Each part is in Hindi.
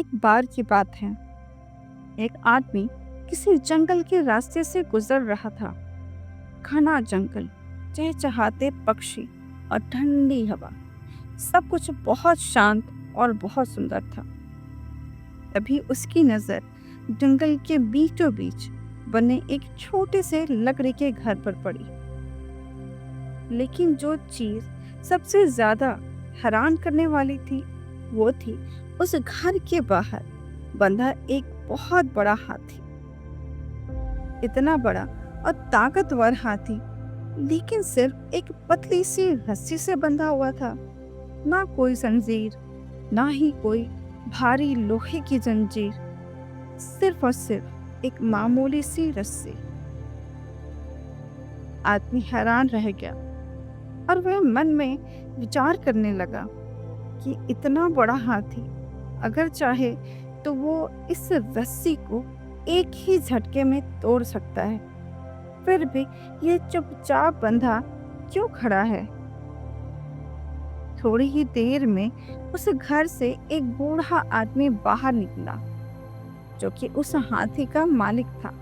एक बार की बात है। एक आदमी किसी जंगल के रास्ते से गुजर रहा था। घना जंगल, चहचहाते पक्षी और ठंडी हवा, सब कुछ बहुत शांत और बहुत सुंदर था। तभी उसकी नजर जंगल के बीचों बीच बने एक छोटे से लकड़ी के घर पर पड़ी। लेकिन जो चीज सबसे ज्यादा हैरान करने वाली थी, वो थी उस घर के बाहर बंधा एक बहुत बड़ा हाथी। इतना बड़ा और ताकतवर हाथी, लेकिन सिर्फ एक पतली सी रस्सी से बंधा हुआ था। ना कोई जंजीर, ना ही कोई भारी लोहे की जंजीर, सिर्फ और सिर्फ एक मामूली सी रस्सी। आदमी हैरान रह गया और वह मन में विचार करने लगा कि इतना बड़ा हाथी अगर चाहे तो वो इस रस्सी को एक ही झटके में तोड़ सकता है, फिर भी ये चुपचाप बंधा क्यों खड़ा है। थोड़ी ही देर में उस घर से एक बूढ़ा आदमी बाहर निकला, जो कि उस हाथी का मालिक था।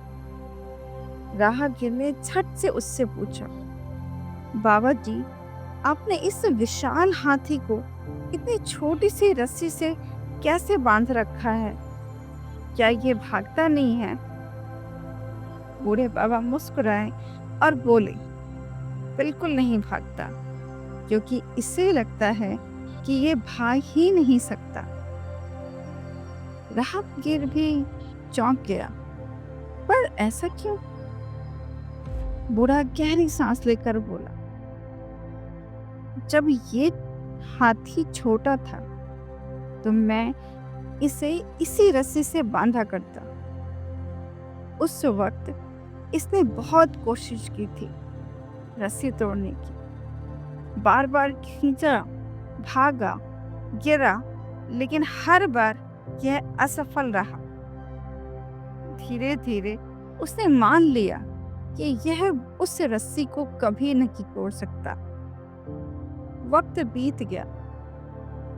राहगीर ने झट से उससे पूछा, बाबा जी, आपने इस विशाल हाथी को इतनी छोटी सी रस्सी से कैसे बांध रखा है? क्या ये भागता नहीं है? बूढ़े बाबा मुस्कुराए और बोले, बिल्कुल नहीं भागता, क्योंकि इसे लगता है कि ये भाग ही नहीं सकता। राहगीर भी चौंक गया, पर ऐसा क्यों? बूढ़ा गहरी सांस लेकर बोला, जब ये हाथी छोटा था तो मैं इसे इसी रस्सी से बांधा करता। उस वक्त इसने बहुत कोशिश की थी रस्सी तोड़ने की, बार बार खींचा, भागा, गिरा, लेकिन हर बार यह असफल रहा। धीरे धीरे उसने मान लिया कि यह उस रस्सी को कभी नहीं तोड़ सकता। वक्त बीत गया,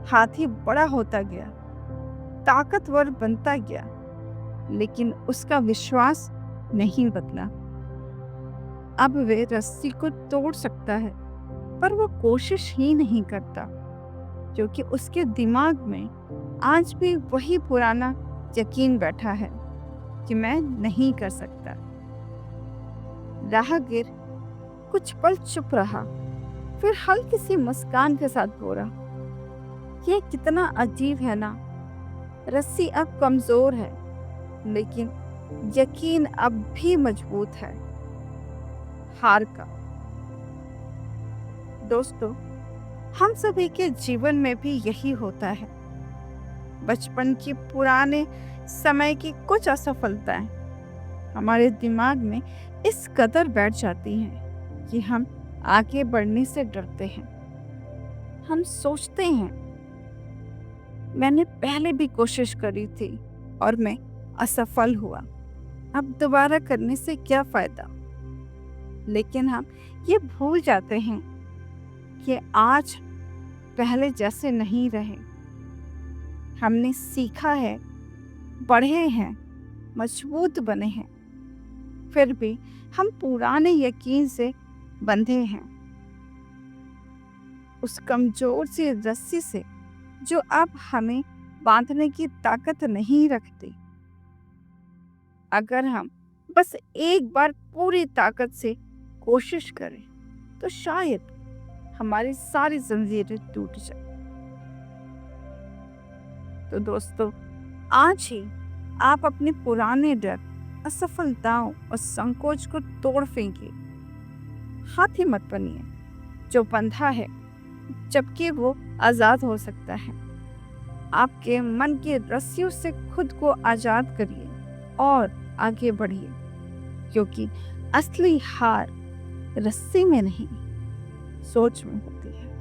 हाथी बड़ा होता गया, ताकतवर बनता गया, लेकिन उसका विश्वास नहीं बदला। अब वे रस्सी को तोड़ सकता है, पर वो कोशिश ही नहीं करता, क्योंकि उसके दिमाग में आज भी वही पुराना यकीन बैठा है कि मैं नहीं कर सकता। राहगीर कुछ पल चुप रहा, फिर हल्की सी मुस्कान के साथ बोला, ये कितना अजीब है ना। रस्सी अब कमजोर है, लेकिन यकीन अब भी मजबूत है। हार का। दोस्तों, हम सभी के जीवन में भी यही होता है। बचपन की पुराने समय की कुछ असफलताएं हमारे दिमाग में इस कदर बैठ जाती हैं कि हम आगे बढ़ने से डरते हैं। हम सोचते हैं, मैंने पहले भी कोशिश करी थी और मैं असफल हुआ, अब दोबारा करने से क्या फायदा। लेकिन हम ये भूल जाते हैं कि आज पहले जैसे नहीं रहे। हमने सीखा है, बढ़े हैं, मजबूत बने हैं, फिर भी हम पुराने यकीन से बंधे हैं, उस कमजोर सी रस्सी से जो अब हमें बांधने की ताकत नहीं रखती। अगर हम बस एक बार पूरी ताकत से कोशिश करें तो शायद हमारी सारी जंजीरें टूट जाए। तो दोस्तों, आज ही आप अपने पुराने डर, असफलताओं और संकोच को तोड़ फेंकिए। हाथी मत बनिए जो बंधा है, जबकि वो आजाद हो सकता है। आपके मन की रस्सियों से खुद को आजाद करिए और आगे बढ़िए, क्योंकि असली हार रस्सी में नहीं, सोच में होती है।